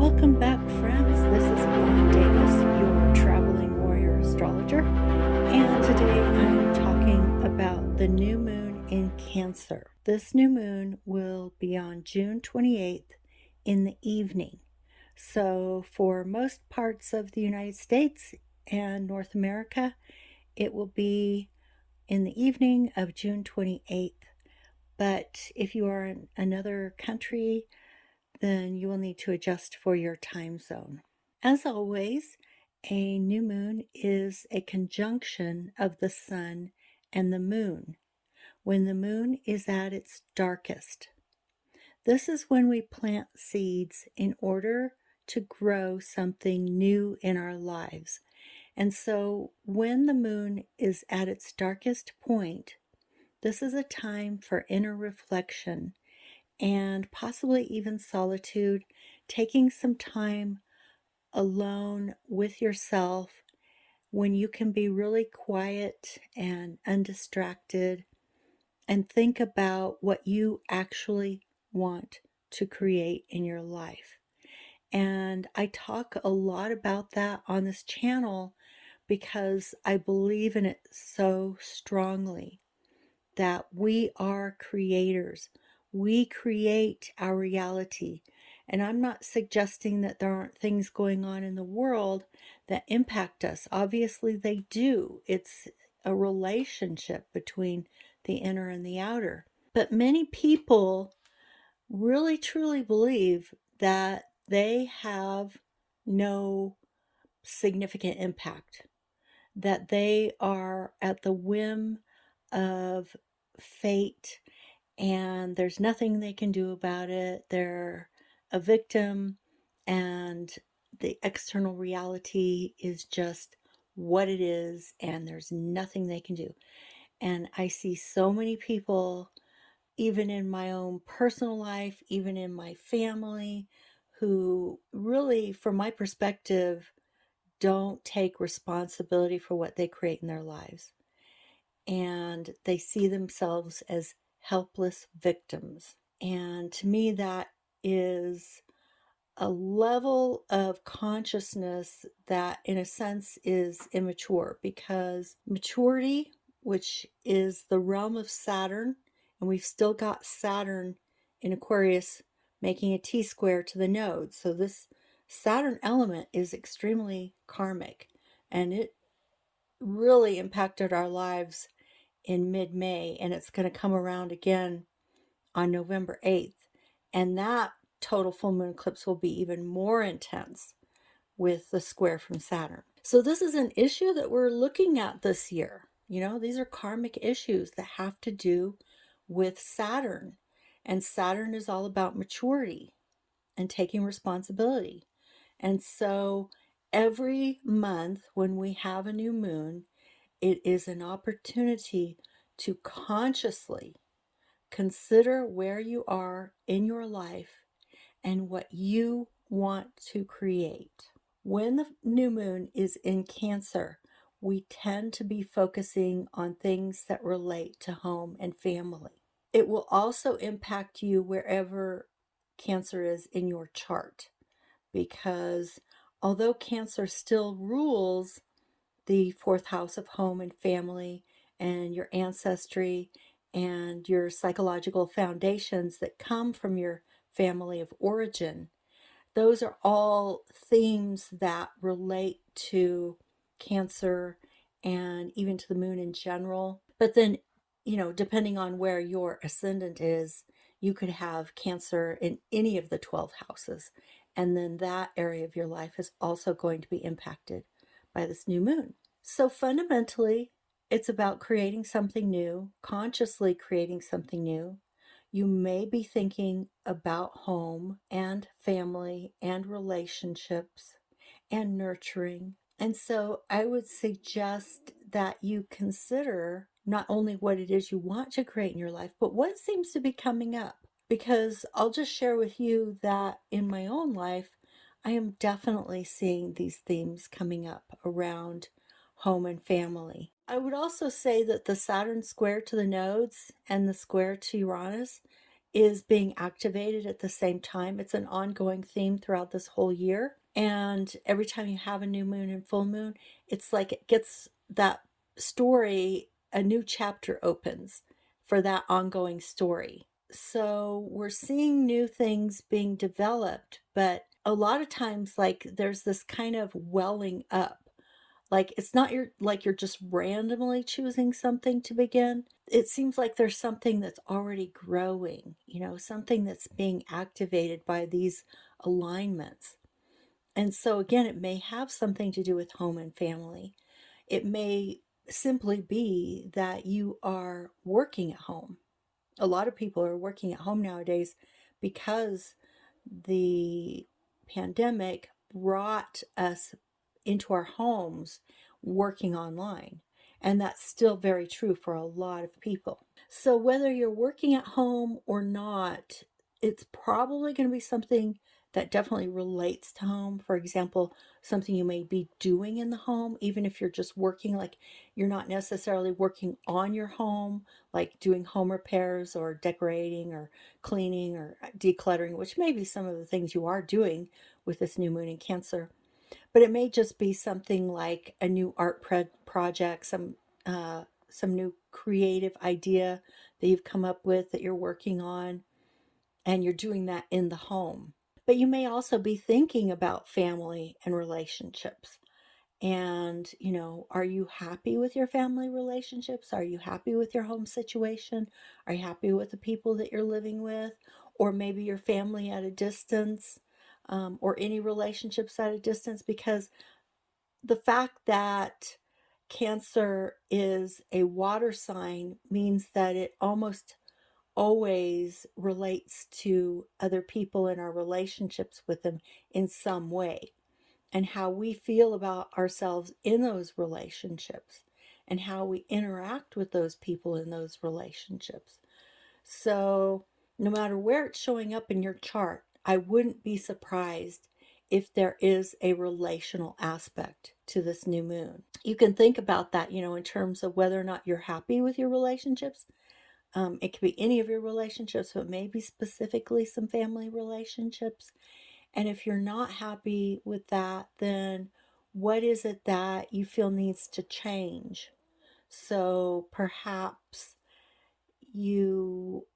Welcome back, friends. This is EVON Davis, your traveling warrior astrologer, and today I'm talking about the new moon in Cancer. This new moon will be on June 28th in the evening. So for most parts of the United States and North America, it will be in the evening of June 28th. But if you are in another country, then you will need to adjust for your time zone. As always, a new moon is a conjunction of the sun and the moon when the moon is at its darkest. This is when we plant seeds in order to grow something new in our lives. And so when the moon is at its darkest point, this is a time for inner reflection and possibly even solitude, taking some time alone with yourself when you can be really quiet and undistracted and think about what you actually want to create in your life. And I talk a lot about that on this channel because I believe in it so strongly that we are creators. We create our reality. And I'm not suggesting that there aren't things going on in the world that impact us. Obviously, they do. It's a relationship between the inner and the outer. But many people really truly believe that they have no significant impact, that they are at the whim of fate and there's nothing they can do about it. They're a victim and the external reality is just what it is and there's nothing they can do. And I see so many people, even in my own personal life, even in my family, who really, from my perspective, don't take responsibility for what they create in their lives. And they see themselves as helpless victims. And to me, that is a level of consciousness that, in a sense, is immature, because maturity, which is the realm of Saturn, and we've still got Saturn in Aquarius making a T-square to the node. So this Saturn element is extremely karmic, and it really impacted our lives in mid-May, and it's going to come around again on November 8th. And that total full moon eclipse will be even more intense with the square from Saturn. So this is an issue that we're looking at this year. You know, these are karmic issues that have to do with Saturn. And Saturn is all about maturity and taking responsibility. And so every month when we have a new moon, it is an opportunity to consciously consider where you are in your life and what you want to create. When the new moon is in Cancer, we tend to be focusing on things that relate to home and family. It will also impact you wherever Cancer is in your chart, because although Cancer still rules the fourth house of home and family and your ancestry and your psychological foundations that come from your family of origin, those are all themes that relate to Cancer and even to the moon in general. But then, you know, depending on where your ascendant is, you could have Cancer in any of the 12 houses. And then that area of your life is also going to be impacted by this new moon. So fundamentally, it's about creating something new, consciously creating something new. You may be thinking about home and family and relationships and nurturing. And so I would suggest that you consider not only what it is you want to create in your life, but what seems to be coming up. Because I'll just share with you that in my own life, I am definitely seeing these themes coming up around home and family. I would also say that the Saturn square to the nodes and the square to Uranus is being activated at the same time. It's an ongoing theme throughout this whole year. And every time you have a new moon and full moon, it's like it gets that story, a new chapter opens for that ongoing story. So we're seeing new things being developed, but a lot of times, like, there's this kind of welling up. Like, it's not you're just randomly choosing something to begin. It seems like there's something that's already growing, something that's being activated by these alignments. And so again, it may have something to do with home and family. It may simply be that you are working at home. A lot of people are working at home nowadays because the pandemic brought us into our homes working online. And that's still very true for a lot of people. So whether you're working at home or not, it's probably going to be something that definitely relates to home. For example, something you may be doing in the home, even if you're just working, like you're not necessarily working on your home, like doing home repairs or decorating or cleaning or decluttering, which may be some of the things you are doing with this new moon in Cancer. But it may just be something like a new art project, some new creative idea that you've come up with that you're working on, and you're doing that in the home. But you may also be thinking about family and relationships. And, are you happy with your family relationships? Are you happy with your home situation? Are you happy with the people that you're living with? Or maybe your family at a distance, or any relationships at a distance? Because the fact that Cancer is a water sign means that it almost always relates to other people and our relationships with them in some way, and how we feel about ourselves in those relationships and how we interact with those people in those relationships. So, no matter where it's showing up in your chart, I wouldn't be surprised if there is a relational aspect to this new moon. You can think about that, in terms of whether or not you're happy with your relationships. It could be any of your relationships, but maybe specifically some family relationships. And if you're not happy with that, then what is it that you feel needs to change? So perhaps you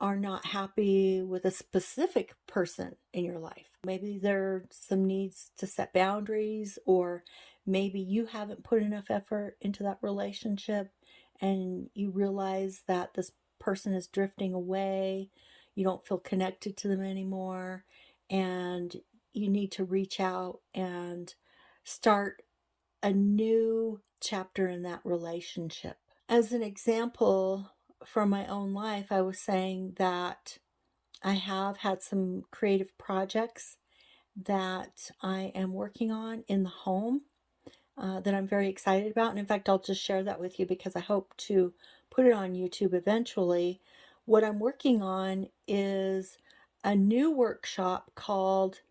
are not happy with a specific person in your life. Maybe there are some needs to set boundaries, or maybe you haven't put enough effort into that relationship and you realize that this person is drifting away. You don't feel connected to them anymore, and you need to reach out and start a new chapter in that relationship. As an example from my own life, I was saying that I have had some creative projects that I am working on in the home, that I'm very excited about. And in fact, I'll just share that with you because I hope to put it on YouTube eventually. What I'm working on is a new workshop called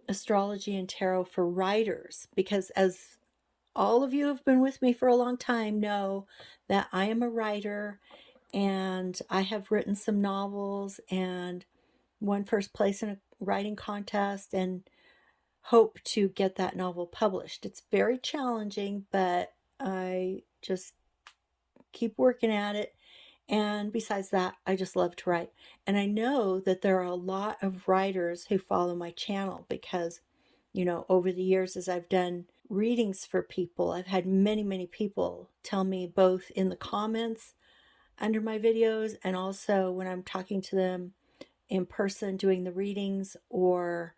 Astrology and Tarot for Writers, because as all of you who have been with me for a long time know that I am a writer, and I have written some novels and won first place in a writing contest and hope to get that novel published. It's very challenging, but I just keep working at it. And besides that, I just love to write. And I know that there are a lot of writers who follow my channel because, over the years, as I've done readings for people, I've had many, many people tell me, both in the comments under my videos and also when I'm talking to them in person doing the readings, or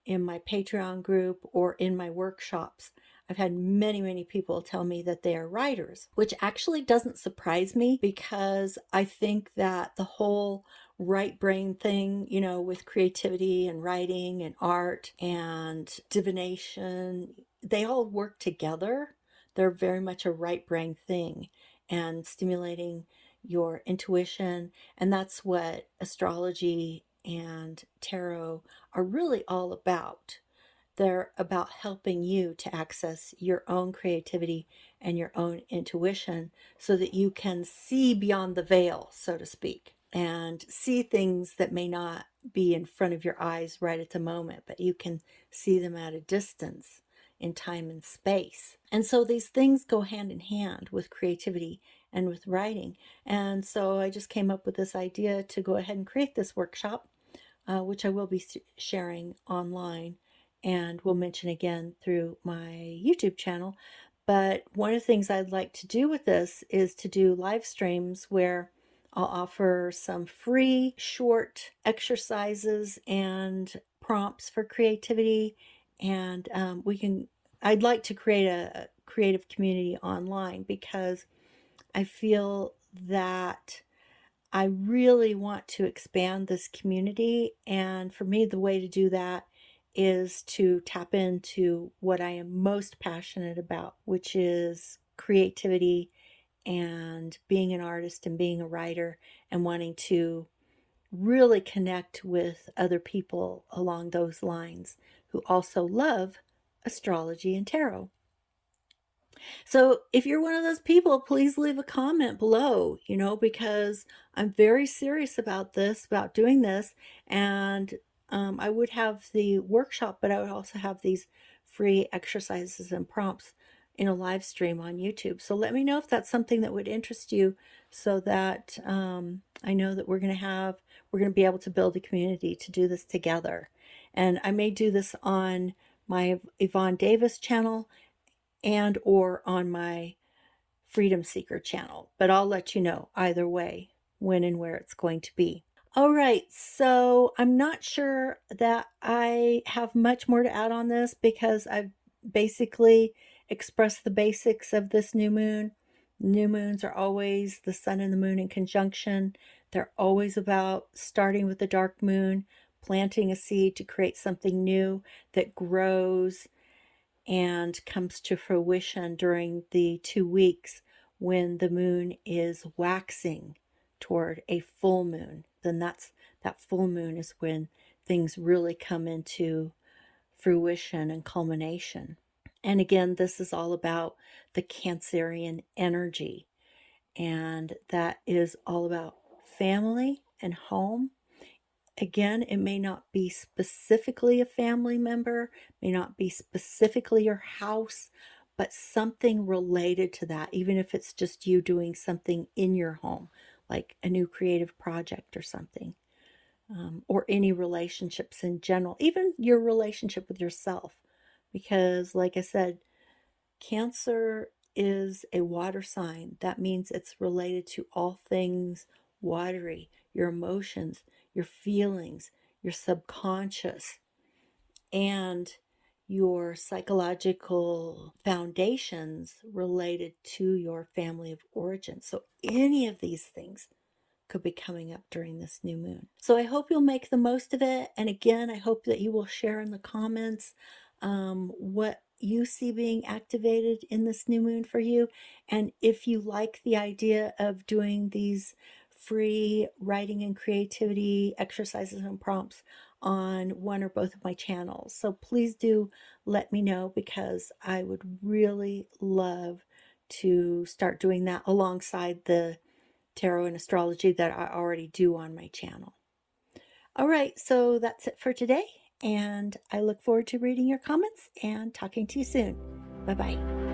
in my Patreon group, or in my workshops. I've had many, many people tell me that they are writers, which actually doesn't surprise me because I think that the whole right brain thing, with creativity and writing and art and divination, they all work together. They're very much a right brain thing, and stimulating your intuition. And that's what astrology and tarot are really all about. They're about helping you to access your own creativity and your own intuition so that you can see beyond the veil, so to speak. and see things that may not be in front of your eyes right at the moment, but you can see them at a distance in time and space. And so these things go hand in hand with creativity and with writing. And so I just came up with this idea to go ahead and create this workshop, which I will be sharing online and will mention again through my YouTube channel. But one of the things I'd like to do with this is to do live streams where I'll offer some free short exercises and prompts for creativity. And I'd like to create a creative community online because I feel that I really want to expand this community. And for me, the way to do that is to tap into what I am most passionate about, which is creativity and being an artist and being a writer and wanting to really connect with other people along those lines who also love astrology and tarot. So if you're one of those people, please leave a comment below, because I'm very serious about this, about doing this. And I would have the workshop, but I would also have these free exercises and prompts in a live stream on YouTube. So let me know if that's something that would interest you so that I know that we're going to be able to build a community to do this together. And I may do this on my Yvonne Davis channel and or on my Freedom Seeker channel, but I'll let you know either way when and where it's going to be. All right, so I'm not sure that I have much more to add on this because I've basically expressed the basics of this new moon. New moons are always the sun and the moon in conjunction. They're always about starting with the dark moon, planting a seed to create something new that grows and comes to fruition during the 2 weeks when the moon is waxing toward a full moon. Then that full moon is when things really come into fruition and culmination. And again, this is all about the Cancerian energy, and that is all about family and home. Again, it may not be specifically a family member, may not be specifically your house, but something related to that, even if it's just you doing something in your home, like a new creative project or something, or any relationships in general, even your relationship with yourself. Because, like I said, Cancer is a water sign. That means it's related to all things watery, your emotions, your feelings, your subconscious, and your psychological foundations related to your family of origin. So any of these things could be coming up during this new moon. So I hope you'll make the most of it. And again, I hope that you will share in the comments what you see being activated in this new moon for you. And if you like the idea of doing these free writing and creativity exercises and prompts on one or both of my channels. So please do let me know, because I would really love to start doing that alongside the tarot and astrology that I already do on my channel. All right, so that's it for today, and I look forward to reading your comments and talking to you soon. Bye-bye.